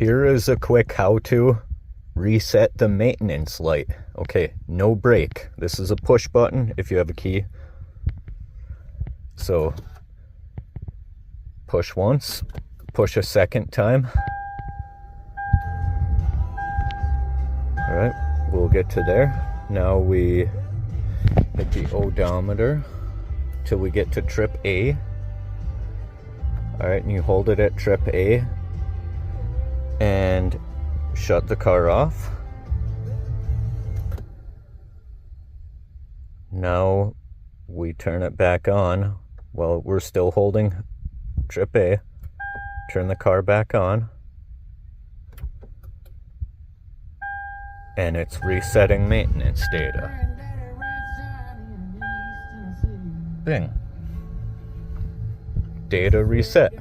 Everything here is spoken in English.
Here is a quick how to reset the maintenance light. Okay, no brake. This is a push button if you have a key. So push once, push a second time. All right, we'll get to there. Now we hit the odometer till we get to trip A. All right, and you hold it at trip A and shut the car off. Now we turn it back on while we're still holding trip A. Turn the car back on. And it's resetting maintenance data. Bing. Data reset.